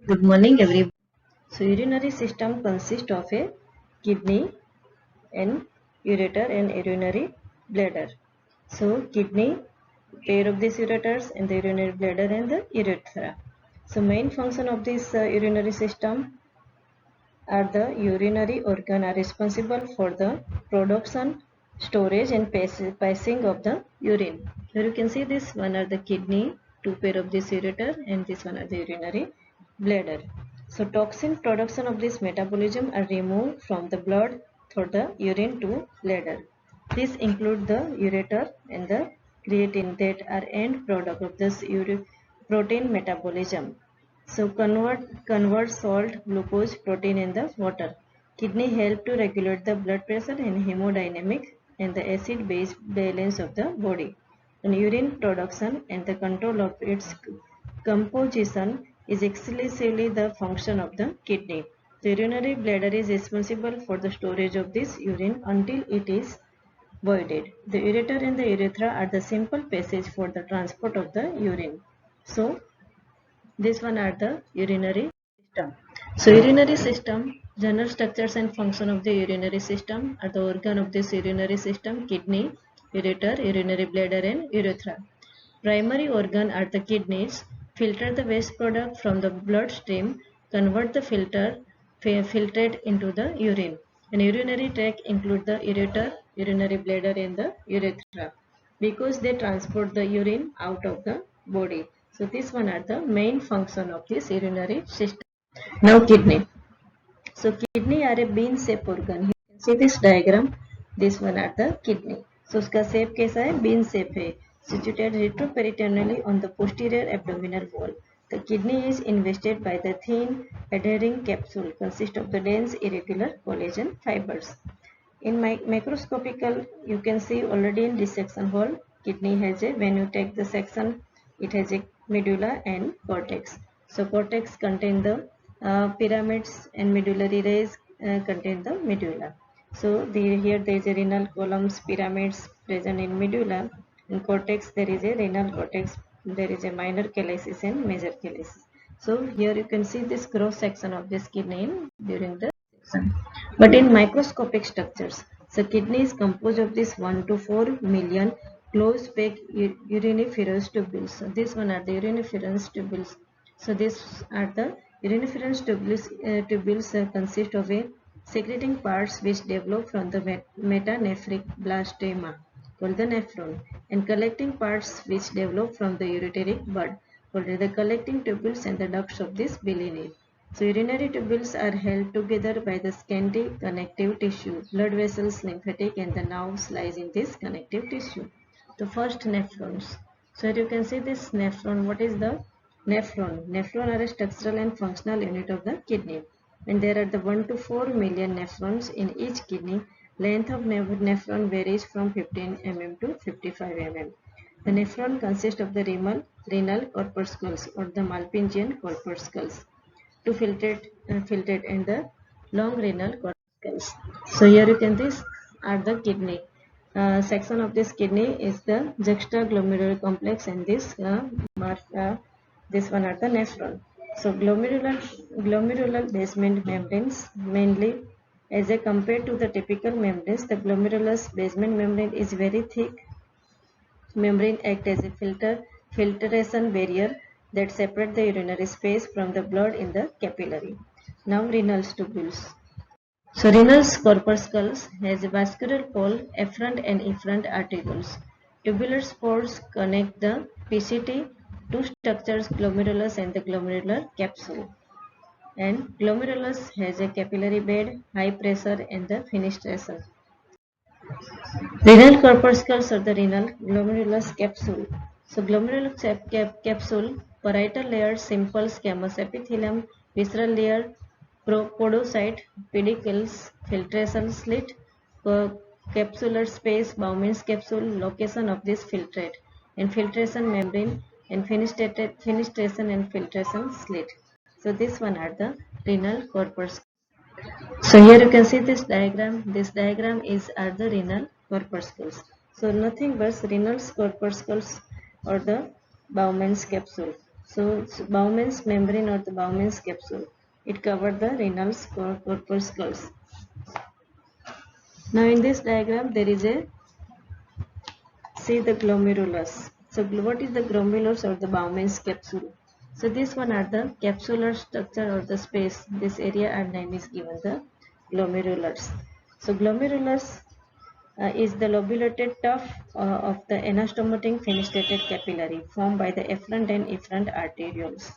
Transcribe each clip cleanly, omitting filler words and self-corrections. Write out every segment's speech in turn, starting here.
Good morning, everyone. So, urinary system consists of a kidney, an ureter, and urinary bladder. So, kidney, pair of these ureters, and the urinary bladder and the urethra. So, main function of this urinary system are the urinary organ are responsible for the production, storage, and passing of the urine. Here you can see this one are the kidney, two pair of this ureter, and this one are the urinary bladder. So toxin production of this metabolism are removed from the blood through the urine to bladder. This include the ureter and the creatine that are end product of this protein metabolism. So convert salt, glucose, protein in the water. Kidney help to regulate the blood pressure and hemodynamic and the acid base balance of the body. And urine production and the control of its composition is exclusively the function of the kidney. The urinary bladder is responsible for the storage of this urine until it is voided. The ureter and the urethra are the simple passage for the transport of the urine. So this one are the urinary system. So urinary system, general structures and function of the urinary system are the organ of this urinary system, kidney, ureter, urinary bladder and urethra. Primary organ are the kidneys, filter the waste product from the bloodstream, convert the filtrate into the urine. And urinary tract include the ureter, urinary bladder and the urethra because they transport the urine out of the body. So this one are the main function of this urinary system. Now kidney. So kidney are a bean shape organ. You can see this diagram. This one are the kidney. So उसका shape कैसा है? Bean shape है. Situated retroperitoneally on the posterior abdominal wall. The kidney is invested by the thin adhering capsule consist of the dense irregular collagen fibers. In macroscopical, you can see already in this section hole, kidney has a, when you take the section, it has a medulla and cortex. So cortex contain the pyramids and medullary rays contain the medulla. So here there is a renal columns, pyramids present in medulla. In cortex there is a renal cortex, there is a minor calycis and major calycis. So here you can see this cross section of this kidney during the section. But in microscopic structures, the kidney is composed of this 1 to 4 million close-packed uriniferous tubules. So this one are the uriniferous tubules. So these are the uriniferous tubules consist of a secreting parts which develop from the metanephric blastema called the nephron and collecting parts which develop from the ureteric bud called the collecting tubules and the ducts of this bilini. So urinary tubules are held together by the scanty connective tissue. Blood vessels, lymphatic and the nerves lies in this connective tissue. The first nephrons. So here you can see this nephron. What is the nephron? Nephron are a structural and functional unit of the kidney. And there are the 1 to 4 million nephrons in each kidney. Length of nephron varies from 15 mm to 55 mm. The nephron consists of the renal corpuscles or the Malpighian corpuscles to filtrate and the long renal corpuscles. So here you can this are the kidney. Section of this kidney is the juxtaglomerular complex and this one are the nephron. So glomerular basement membranes mainly as a compared to the typical membranes, the glomerulus basement membrane is very thick membrane act as a filtration barrier that separate the urinary space from the blood in the capillary. Now renal tubules. So renal corpuscles has a vascular pole, afferent and efferent arterioles. Tubular spores connect the PCT to structures glomerulus and the glomerular capsule. And glomerulus has a capillary bed, high pressure and the fenestration. Renal corpuscles or the renal glomerulus capsule. So glomerulus capsule, parietal layer, simple squamous epithelium, visceral layer, podocyte, pedicles, filtration slit, capsular space, Bowman's capsule, location of this filtrate, infiltration membrane, and fenestration and filtration slit. So this one are the renal corpuscles. So here you can see this diagram. This diagram is at the renal corpuscles. So nothing but renal corpuscles or the Bowman's capsule. So Bowman's membrane or the Bowman's capsule. It covered the renal corpuscles. Now in this diagram there is a, see the glomerulus. So what is the glomerulus or the Bowman's capsule? So this one are the capsular structure or the space. This area and name is given the glomerulus. So glomerulus is the lobulated tuft of the anastomotic fenestrated capillary formed by the efferent and efferent arterioles,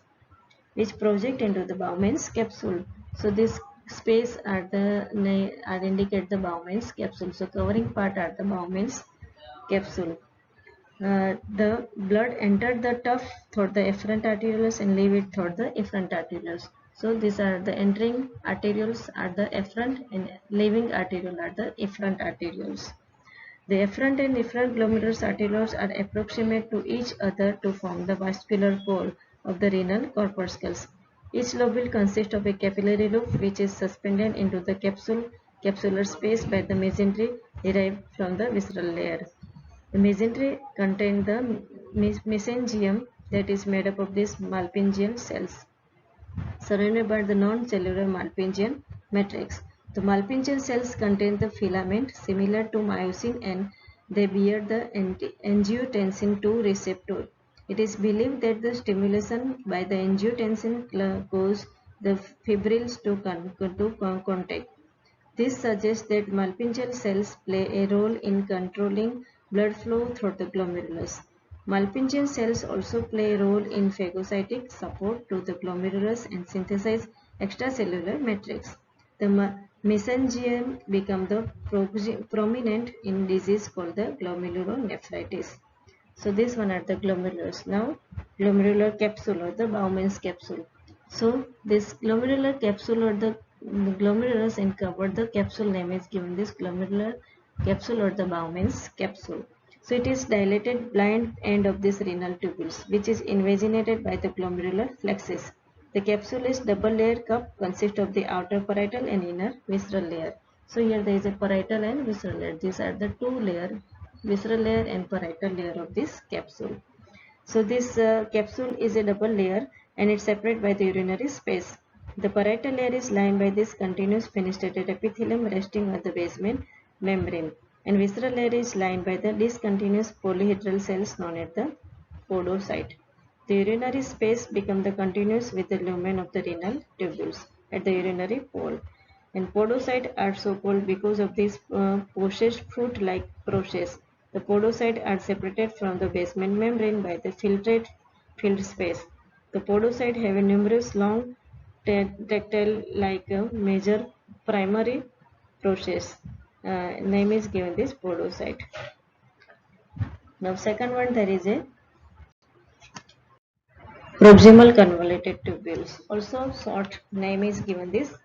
which project into the Bowman's capsule. So this space are the are indicate the Bowman's capsule. So covering part are the Bowman's capsule. The blood entered the tuft through the efferent arterioles and leave it through the efferent arterioles. So these are the entering arterioles are the efferent and leaving arteriole are the efferent arterioles. The efferent and efferent glomerulus arterioles are approximate to each other to form the vascular pole of the renal corpuscles. Each lobule consists of a capillary loop which is suspended into the capsular space by the mesentery derived from the visceral layer. The mesentery contains the mesangium that is made up of these Malpighian cells, surrounded by the non-cellular Malpighian matrix. The Malpighian cells contain the filament similar to myosin and they bear the angiotensin II receptor. It is believed that the stimulation by the angiotensin causes the fibrils to contact. This suggests that Malpighian cells play a role in controlling blood flow through the glomerulus. Malpighian cells also play a role in phagocytic support to the glomerulus and synthesize extracellular matrix. The mesangium become the prominent in disease called the glomerulonephritis. So this one are the glomerulus. Now glomerular capsule or the Bowman's capsule. So this glomerular capsule or the glomerulus and covered the capsule name is given this glomerular capsule or the Bowman's capsule. So it is dilated blind end of this renal tubules which is invaginated by the glomerular plexus. The capsule is double layer cup consists of the outer parietal and inner visceral layer. So here there is a parietal and visceral layer. These are the two layer, visceral layer and parietal layer of this capsule. So this capsule is a double layer and it's separated by the urinary space. The parietal layer is lined by this continuous fenestrated epithelium resting on the basement membrane, and visceral layer is lined by the discontinuous polyhedral cells known as the podocyte. The urinary space becomes the continuous with the lumen of the renal tubules at the urinary pole. And podocytes are so called because of this possessed fruit-like process. The podocytes are separated from the basement membrane by the filtrate filled space. The podocytes have a numerous long tactile like a major primary process. Name is given this podocyte. Now second one there is a proximal convoluted tubules. Also short name is given this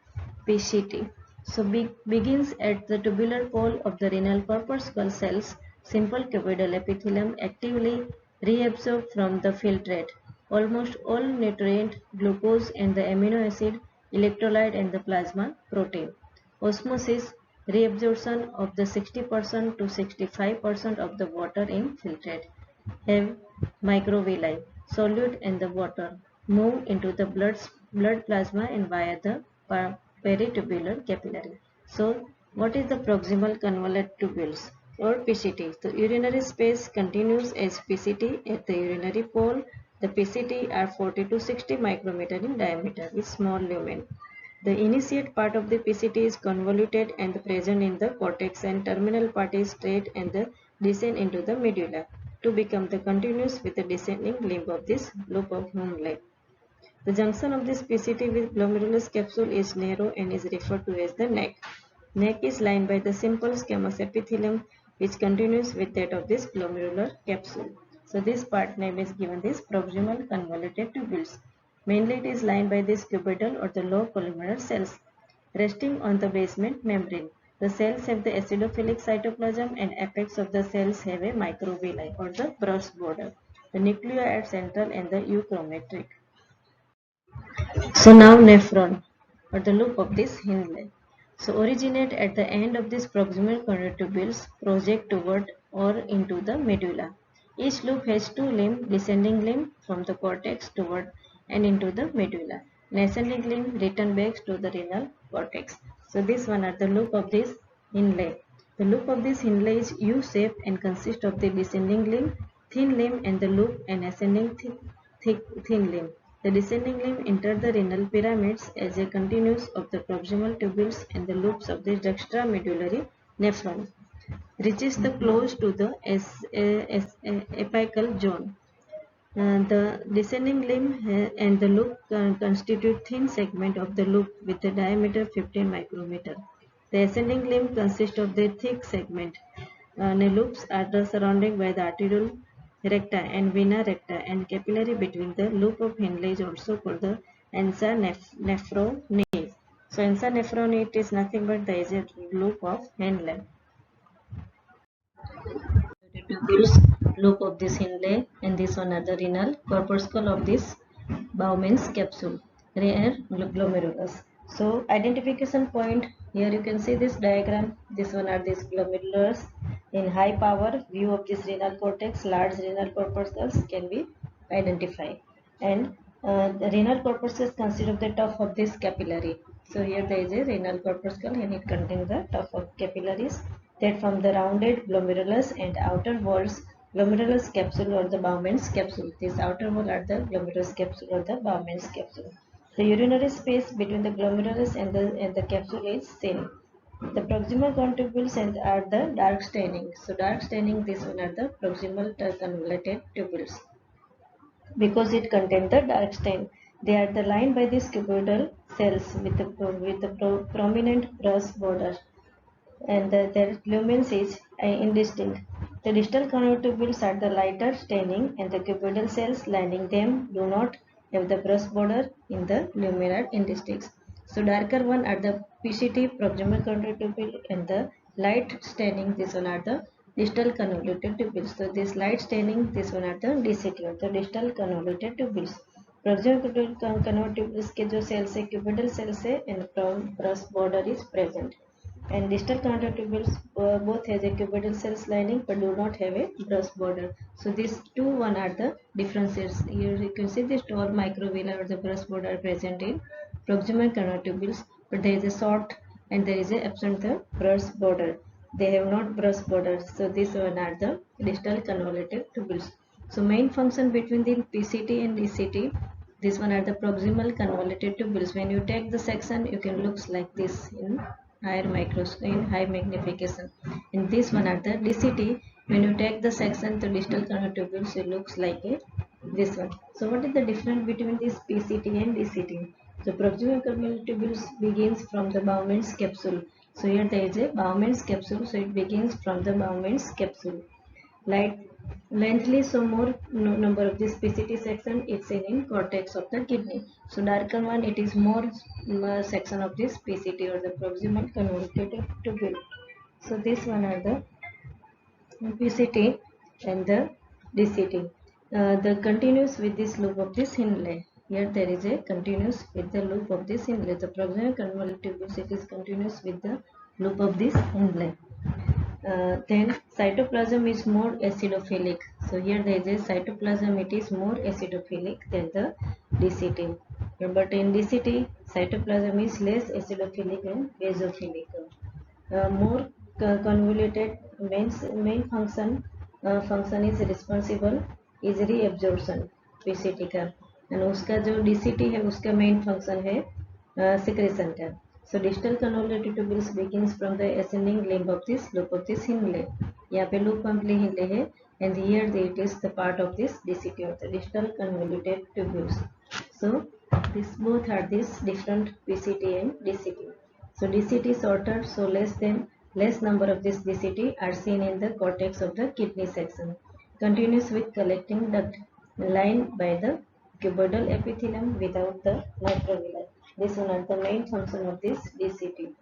PCT. So begins at the tubular pole of the renal corpuscle cells. Simple cuboidal epithelium actively reabsorb from the filtrate almost all nutrient, glucose and the amino acid, electrolyte and the plasma protein. Osmosis reabsorption of the 60% to 65% of the water in filtrate. Have microvilli solute in the water move into the blood plasma and via the peritubular capillary. So what is the proximal convoluted tubules or PCT? The urinary space continues as PCT at the urinary pole. The PCT are 40 to 60 micrometer in diameter with small lumen. The initiate part of the PCT is convoluted and present in the cortex, and terminal part is straight and the descend into the medulla to become the continuous with the descending limb of this loop of Humble. The junction of this PCT with glomerulus capsule is narrow and is referred to as the neck. Neck is lined by the simple squamous epithelium which continues with that of this glomerular capsule. So this part name is given this proximal convoluted tubules. Mainly it is lined by this cuboidal or the low columnar cells resting on the basement membrane. The cells have the acidophilic cytoplasm and apex of the cells have a microvilli or the brush border. The nuclei are central and the euchromatic. So now nephron or the loop of this hind leg. So originate at the end of this proximal convoluted tubules project toward or into the medulla. Each loop has two limbs, descending limb from the cortex toward and into the medulla. An ascending limb return back to the renal cortex. So this one are the loop of this Hindley. The loop of this Hindley is U-shaped and consists of the descending limb, thin limb and the loop and ascending thin limb. The descending limb enter the renal pyramids as a continuous of the proximal tubules and the loops of the juxtamedullary nephron reaches the close to the apical zone. The descending limb and the loop constitute thin segment of the loop with a diameter 15 micrometer. The ascending limb consists of the thick segment. The loops are surrounded by the arteriole recta and vena recta and capillary between the loop of Hindley is also called the ansa nephroni. So ansa nephroni it is nothing but the is a loop of Hindley. Tubules loop of this Hindley and this one are the renal corpuscle of this Bowman's capsule, rare glomerulus. So identification point, here you can see this diagram. This one are these glomerulus. In high power view of this renal cortex, large renal corpuscles can be identified. And the renal corpuscles consist of the top of this capillary. So here there is a renal corpuscle and it contains the top of capillaries that form the rounded glomerulus and outer walls glomerulus capsule or the Bowman's capsule. This outer wall are the glomerulus capsule or the Bowman's capsule. The urinary space between the glomerulus and the capsule is thin. The proximal contubules are the dark staining. So dark staining, this one are the proximal convoluted tubules because it contains the dark stain. They are the lined by these cuboidal cells with the prominent brush border and their lumens is indistinct. The distal convolutubules are the lighter staining and the cuboidal cells lining them do not have the brush border in the luminar indistinct. So darker one are the PCT proximal convolutubule and the light staining, this one are the distal convoluted tubules. So this light staining, this one are the DCT or the distal convoluted tubules. Proximal convoltubules के जो cells है cuboidal cells है and brush border is present. And distal convoltubules both has a cuboidal cells lining but do not have a brush border. So these two one are the differences. Here you can see this tall microvilli or the brush border present in proximal convoltubules, but there is a short and there is a absent the brush border. They have not brush border. So these one are the distal convoluted tubules. So main function between the PCT and DCT, this one are the proximal convoluted tubules. When you take the section, you can looks like this in higher microscope in high magnification. In this one are the DCT. When you take the section to distal convoltubules, it looks like this one. So what is the difference between this PCT and DCT? So proximal convoltubules begins from the Bowman's capsule. So here there is a Bowman's capsule. So it begins from the Bowman's capsule. Lengthly, so more number of this PCT section is seen in cortex of the kidney. So darker one, it is more section of this PCT or the proximal convoluted tubule. So this one are the PCT and the DCT. The continuous with this loop of this Hindley. Here there is a continuous with the loop of this Hindley. The proximal convoluted tubule, it is continuous with the loop of this Hindley. Then cytoplasm is more acidophilic. So here there is a cytoplasm, it is more acidophilic than the DCT. But in DCT, cytoplasm is less acidophilic and basophilic. More convoluted main function is responsible is reabsorption PCT का, and उसका जो DCT है उसका main function है secretion का. So distal convoluted tubules begins from the ascending limb of this loop of this Hindley. यहाँ पे loop complete Hindley है and here it is the part of this DCT or the distal convoluted tubules. So this both are these different PCT and DCT. So DCT shorter, so less number of this DCT are seen in the cortex of the kidney section. Continuous with collecting duct lined by the cuboidal epithelium without the microvilli. This one are the main function of this DCT.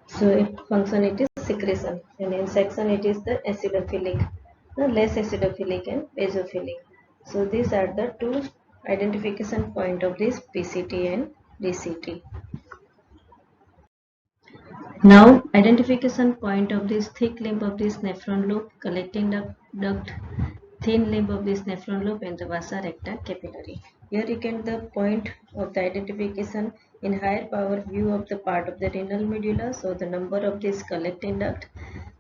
So it function it is secretion, and in section it is the acidophilic, the less acidophilic and basophilic. So these are the two identification point of this PCT and DCT. Now identification point of this thick limb of this nephron loop, collecting duct duct, thin limb of this nephron loop, and the vasa recta capillary. Here you can the point of the identification in higher power view of the part of the renal medulla. So the number of this collecting duct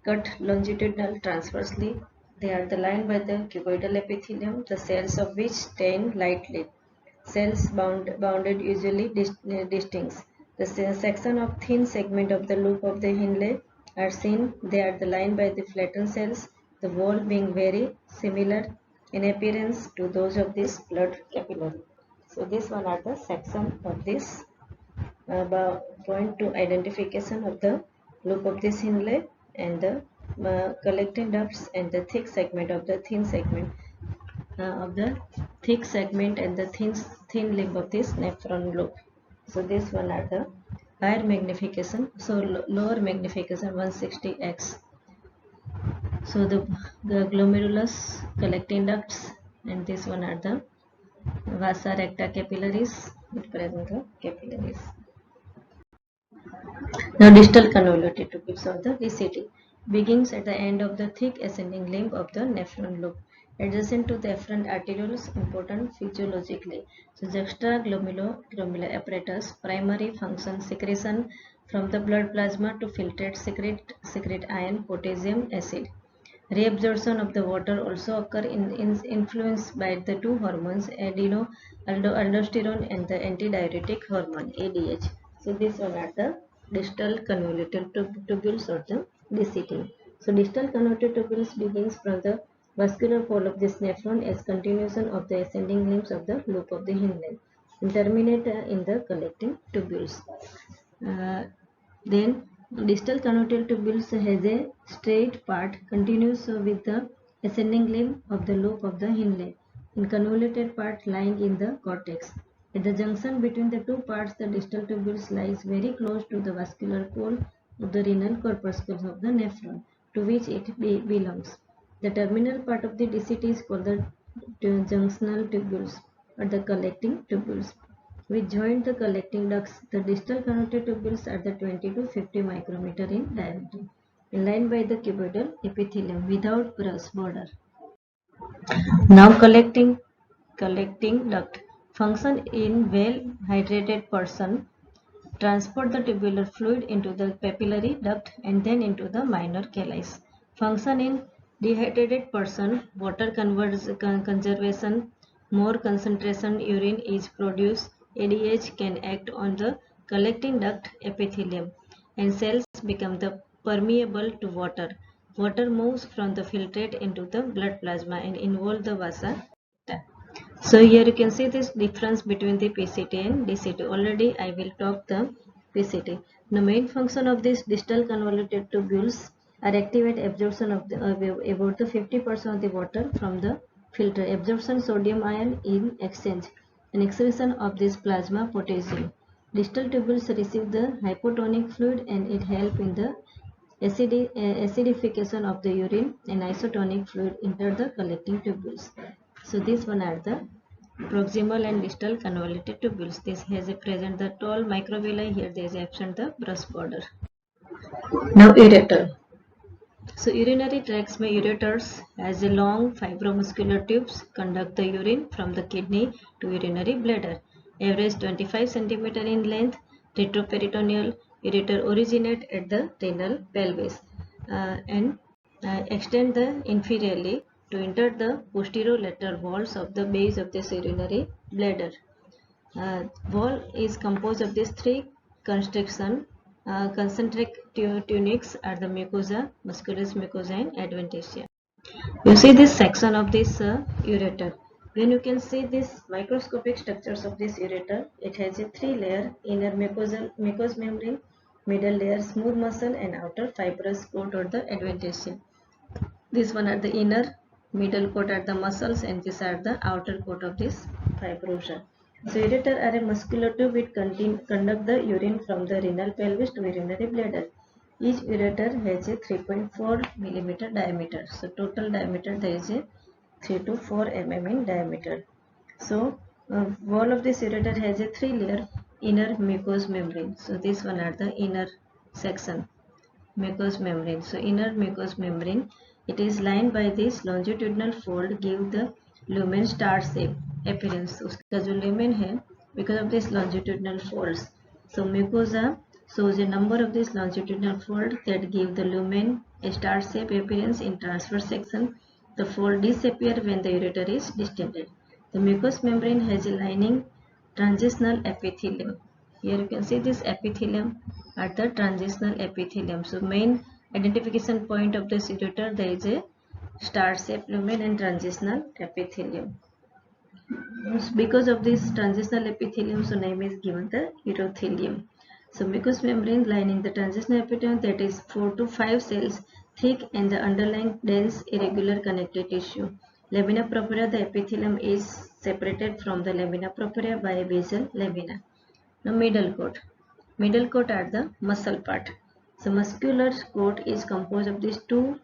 cut longitudinal transversely. They are the line by the cuboidal epithelium, the cells of which stain lightly. Cells bounded usually distinct. The section of thin segment of the loop of the Henle are seen. They are the line by the flattened cells, the wall being very similar in appearance to those of this blood capillary. So this one are the section of this point to identification of the loop of this Henle and the collecting ducts and the thick segment of the thin segment of the thick segment and the thin limb of this nephron loop. So this one are the higher magnification. So lower magnification 160x. So the glomerulus collecting ducts, and this one are the vasa recta capillaries. It present the capillaries. Now distal convoluted tubules of the VCT begins at the end of the thick ascending limb of the nephron loop, adjacent to the efferent arterioles, important physiologically. So juxtaglomerular apparatus, primary function secretion from the blood plasma to filtrate secrete iron, potassium, acid. Reabsorption of the water also occur in influenced by the two hormones aldosterone and the antidiuretic hormone ADH. So these one are the distal convoluted tubules or the DCT. So distal convoluted tubules begins from the vascular pole of this nephron as continuation of the ascending limbs of the loop of the Henle and terminate in the collecting tubules. Then distal convoluted tubules has a straight part continuous with the ascending limb of the loop of the Henle and convoluted part lying in the cortex. At the junction between the two parts, the distal tubules lies very close to the vascular pole of the renal corpuscles of the nephron, to which it belongs. The terminal part of the DCT is called the junctional tubules or the collecting tubules, which join the collecting ducts. The distal convoluted tubules are the 20 to 50 micrometer in diameter, lined by the cuboidal epithelium without border. Now collecting duct function in well hydrated person, transport the tubular fluid into the papillary duct and then into the minor calyx. Function in dehydrated person, water conservation, more concentration urine is produced. ADH can act on the collecting duct epithelium and cells become the permeable to water. Water moves from the filtrate into the blood plasma and involve the vasa. So here you can see this difference between the PCT and DCT. Already I will talk the PCT. The main function of these distal convoluted tubules are activate absorption of the about the 50% of the water from the filter, absorption sodium ion in exchange, and excretion of this plasma potassium. Distal tubules receive the hypotonic fluid and it help in the acidification of the urine, and isotonic fluid enter the collecting tubules. So these one are the proximal and distal convoluted tubules. This has a present the tall microvilli. Here there is absent the brush border. Now ureter. So urinary tracts may ureters as a long fibromuscular tubes conduct the urine from the kidney to urinary bladder. Average 25 cm in length. Retroperitoneal ureter originate at the renal pelvis and extend the inferiorly to enter the posterolateral walls of the base of this urinary bladder. Wall is composed of these three concentric tunics are the mucosa, musculus mucosa and adventitia. You see this section of this ureter. When you can see this microscopic structures of this ureter, it has a three-layer inner mucous membrane, middle layer smooth muscle and outer fibrous coat or the adventitia. This one are the inner, middle coat are the muscles and these are the outer coat of this fibrosa. So ureter are a muscular tube which conduct the urine from the renal pelvis to urinary bladder. Each ureter has a 3.4 millimeter diameter. So total diameter there is a 3 to 4 mm in diameter. So wall of this ureter has a three-layer inner mucous membrane. So this one are the inner section mucous membrane. So inner mucous membrane It is lined by this longitudinal fold, give the lumen star shape appearance. उसका जो lumen है, because of this longitudinal folds. So mucosa shows a number of this longitudinal fold that give the lumen a star shape appearance in transverse section. The fold disappear when the ureter is distended. The mucous membrane has a lining transitional epithelium. Here you can see this epithelium at the transitional epithelium. So main identification point of the ureter, there is a star-shaped lumen and transitional epithelium. Because of this transitional epithelium, so name is given the urothelium. So mucous membrane lining the transitional epithelium, that is 4 to 5 cells thick and the underlying dense irregular connective tissue. Lamina propria, the epithelium is separated from the lamina propria by a basal lamina. Now middle coat. Middle coat are the muscle part. So muscular coat is composed of these two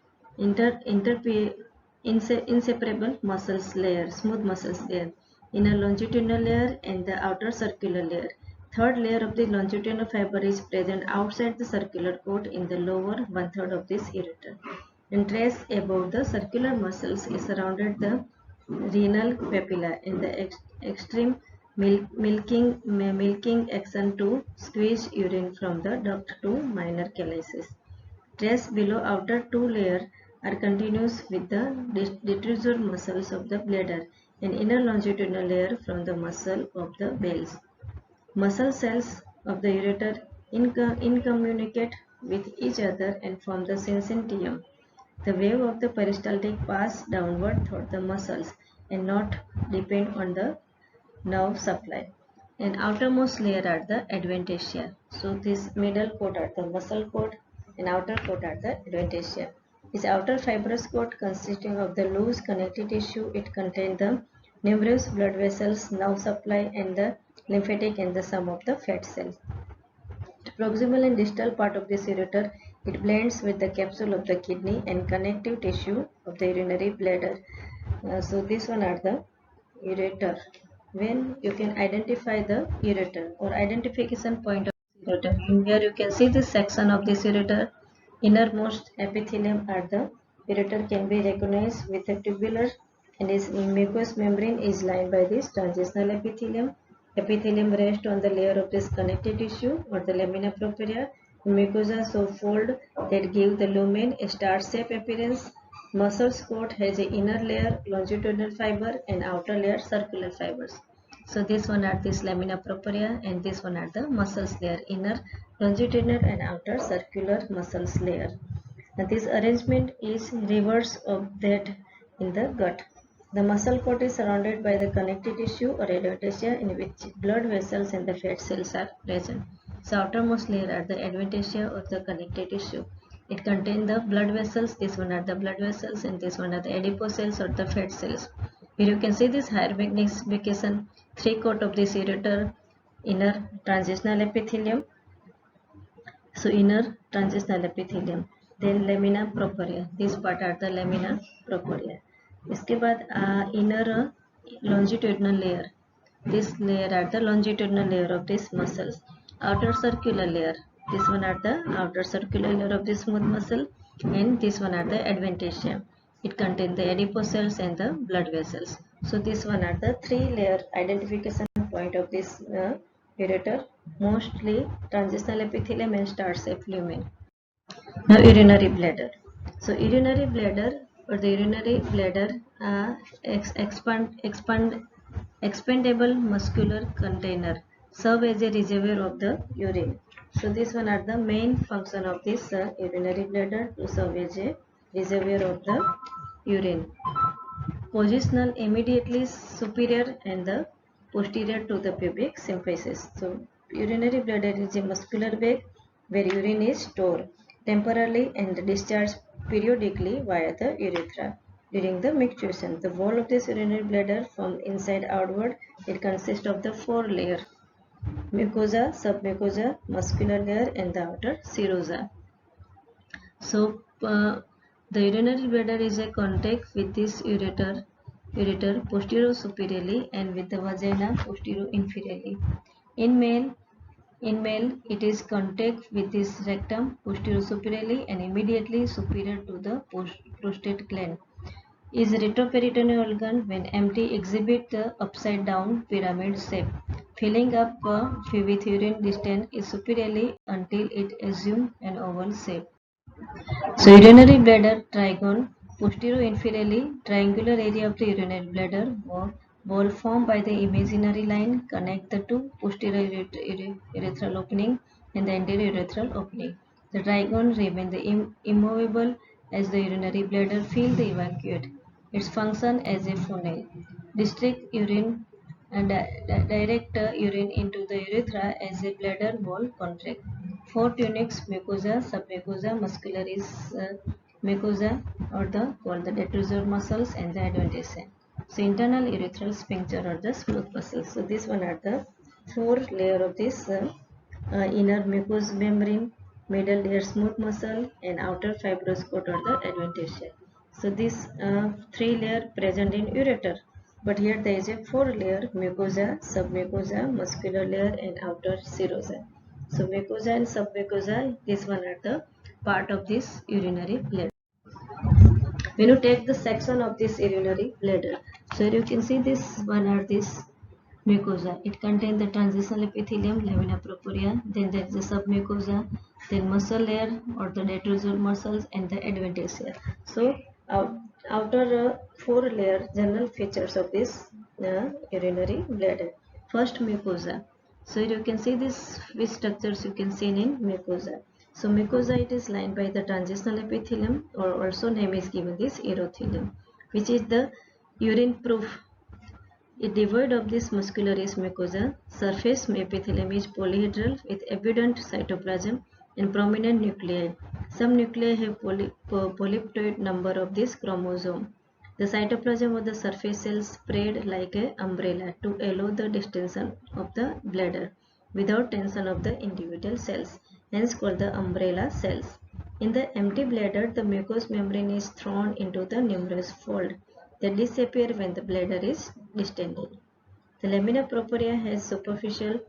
inseparable muscles layer, smooth muscles layer, inner longitudinal layer and the outer circular layer. Third layer of the longitudinal fiber is present outside the circular coat in the lower 1/3 of this ureter. And trace above the circular muscles is surrounded the renal papilla in the extreme milking action to squeeze urine from the duct to minor calyces. Trace below outer two layers are continuous with the detrusor muscles of the bladder and inner longitudinal layer from the muscle of the bowels. Muscle cells of the ureter incommunicate with each other and form the syncytium. The wave of the peristaltic pass downward through the muscles and not depend on the nerve supply. And outermost layer are the adventitia. So this middle coat are the muscle coat and outer coat are the adventitia. This outer fibrous coat consisting of the loose connective tissue, it contains the numerous blood vessels, nerve supply and the lymphatic and the some of the fat cells. The proximal and distal part of this ureter, it blends with the capsule of the kidney and connective tissue of the urinary bladder. So this one are the ureter. When you can identify the ureter or identification point of ureter, here you can see this section of this ureter. Innermost epithelium are the ureter can be recognized with a tubular and its mucous membrane is lined by this transitional epithelium. Epithelium rests on the layer of this connective tissue or the lamina propria. Mucosa so fold that give the lumen a star-shaped appearance. Muscles coat has an inner layer longitudinal fiber and outer layer circular fibers. So this one are this lamina propria and this one are the muscles layer, inner longitudinal and outer circular muscles layer. And this arrangement is reverse of that in the gut. The muscle coat is surrounded by the connective tissue or adventitia in which blood vessels and the fat cells are present. So outermost layer are the adventitia or the connective tissue. It contains the blood vessels, this one are the blood vessels and this one are the adipose cells or the fat cells. Here you can see this higher magnification, 3 coat of this ureter, inner transitional epithelium. So inner transitional epithelium, then lamina propria, this part are the lamina propria. इसके बाद inner longitudinal layer, this layer are the longitudinal layer of these muscles. Outer circular layer, this one are the outer circular layer of this smooth muscle and this one are the adventitia. It contains the adipose cells and the blood vessels. So this one are the 3 layer identification point of this ureter, mostly transitional epithelium and star-shaped lumen. Now urinary bladder. So urinary bladder or the urinary bladder expandable muscular container serve as a reservoir of the urine. So this one are the main function of this urinary bladder to serve as a reservoir of the urine. Positional immediately superior and the posterior to the pubic symphysis. So urinary bladder is a muscular bag where urine is stored temporarily and discharged periodically via the urethra. During the micturition, the wall of this urinary bladder from inside outward, it consists of the 4 layers: mucosa, submucosa, muscular layer and the outer serosa. So the urinary bladder is a contact with this ureter posterior superiorly and with the vagina posterior inferiorly. In male, In male, it is contact with this rectum posterior-superiorly and immediately superior to the prostate gland. Is retroperitoneal organ when empty exhibit the upside down pyramid shape. Filling up with urine distance is superiorly until it assumes an oval shape. So urinary bladder trigon posterior inferiorly triangular area of the urinary bladder wall formed by the imaginary line connect the two posterior urethral opening and the anterior urethral opening. The trigon remain immovable as the urinary bladder fill the evacuate. Its function as a funnel. District urine and direct urine into the urethra as a bladder wall contract. Four tunics, mucosa, submucosa, muscularis mucosa, or the called the detrusor muscles and the adventitia. So internal urethral sphincter or the smooth muscles. So this one are the four layer of this inner mucous membrane, middle layer smooth muscle, and outer fibrous coat or the adventitia. So this three layer present in ureter, but here there is a four layer mucosa, submucosa, muscular layer, and outer serosa. So mucosa and submucosa, this one are the part of this urinary bladder. When you take the section of this urinary bladder, so you can see this one are this mucosa. It contains the transitional epithelium, lamina propria, then there is the submucosa, then muscle layer or the detrusor muscles and the adventitia. So outer four layer general features of this urinary bladder. First mucosa. So you can see this which structures you can see in mucosa. So mucosa it is lined by the transitional epithelium or also name is given this urothelium, which is the urine proof. It devoid of this muscularis mucosa, surface epithelium is polyhedral with abundant cytoplasm and prominent nuclei. Some nuclei have polyploid number of this chromosome. The cytoplasm of the surface cells spread like an umbrella to allow the distension of the bladder without tension of the individual cells, hence called the umbrella cells. In the empty bladder, the mucous membrane is thrown into the numerous folds. They disappear when the bladder is distended. The lamina propria has superficial,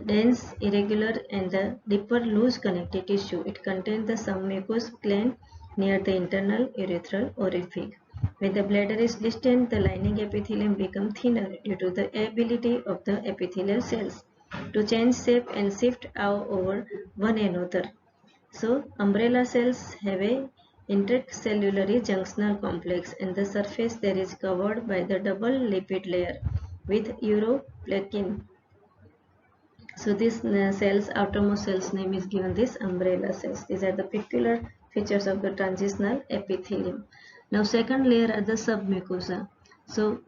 dense, irregular, and the deeper loose connective tissue. It contains the submucous gland near the internal urethral orifice. When the bladder is distended, the lining epithelium becomes thinner due to the ability of the epithelial cells to change shape and shift out over one another. So umbrella cells have a intercellulary junctional complex and the surface there is covered by the double lipid layer with uroplakin. So this cells, outermost cells name is given this umbrella cells. These are the peculiar features of the transitional epithelium. Now second layer are the submucosa. So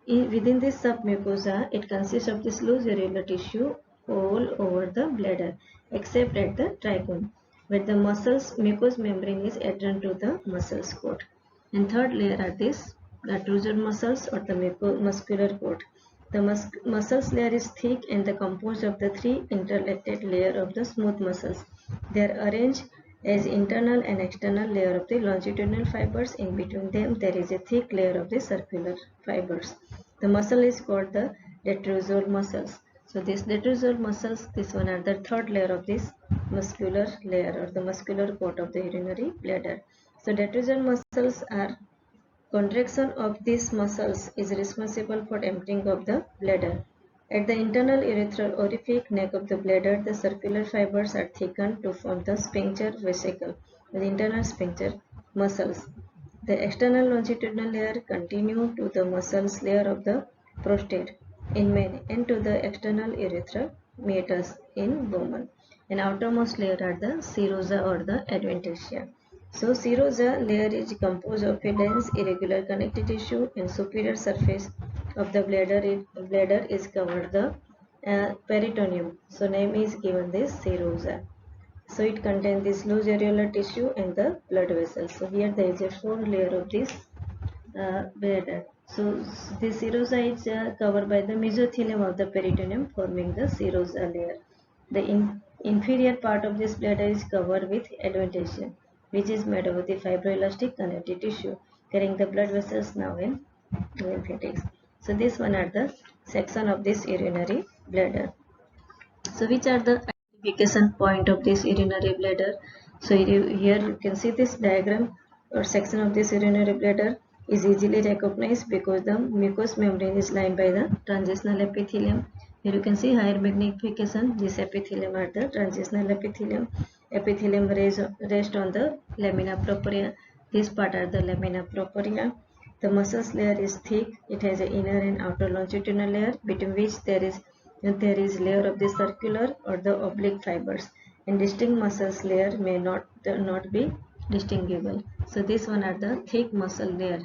within this submucosa, it consists of this loose urinary tissue all over the bladder except at the trigone, where the mucous membrane is adherent to the muscles coat. And third layer are this detrusor muscles or the muscular coat. The muscles layer is thick and the composed of the three interrelated layer of the smooth muscles. They are arranged as internal and external layer of the longitudinal fibers. In between them, there is a thick layer of the circular fibers. The muscle is called the detrusor muscles. So these detrusor muscles, this one are the third layer of this muscular layer or the muscular coat of the urinary bladder. So detrusor muscles are contraction of these muscles is responsible for emptying of the bladder. At the internal urethral orifice neck of the bladder, the circular fibers are thickened to form the sphincter vesicle, the internal sphincter muscles. The external longitudinal layer continue to the muscles layer of the prostate in men and to the external urethral meatus in women. And outermost layer are the serosa or the adventitia. So serosa layer is composed of a dense irregular connective tissue and superior surface of the bladder is covered the peritoneum. So name is given this serosa. So it contains this loose areolar tissue and the blood vessels. So here there is a four layer of this bladder. So the serosa is covered by the mesothelium of the peritoneum forming the serosa layer. The inferior part of this bladder is covered with adventitia, which is made of the fibroelastic connective tissue carrying the blood vessels now in lymphatics. So this one are the section of this urinary bladder. So which are the identification point of this urinary bladder? So here you can see this diagram or section of this urinary bladder is easily recognized because the mucous membrane is lined by the transitional epithelium. Here you can see higher magnification. This epithelium are the transitional epithelium. Epithelium rest on the lamina propria. This part are the lamina propria. The muscles layer is thick. It has an inner and outer longitudinal layer between which there is layer of the circular or the oblique fibers, and distinct muscles layer may not be distinguishable. So this one are the thick muscle layer,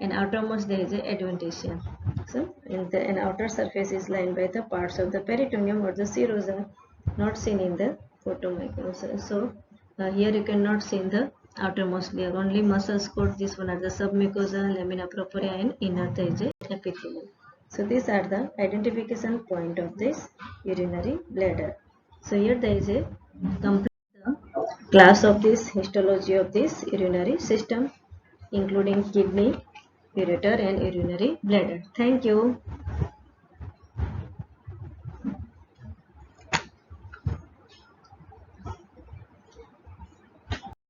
and outermost there is a adventitia. So in the an outer surface is lined by the parts of the peritoneum or the serosa, not seen in the photomicroscope. So here you cannot see in the outermost layer, only muscles coat. This one are the submucosa, lamina propria, and inner there is a epithelium. So these are the identification point of this urinary bladder. So here there is a complete class of this histology of this urinary system, including kidney, ureter, and urinary bladder. Thank you.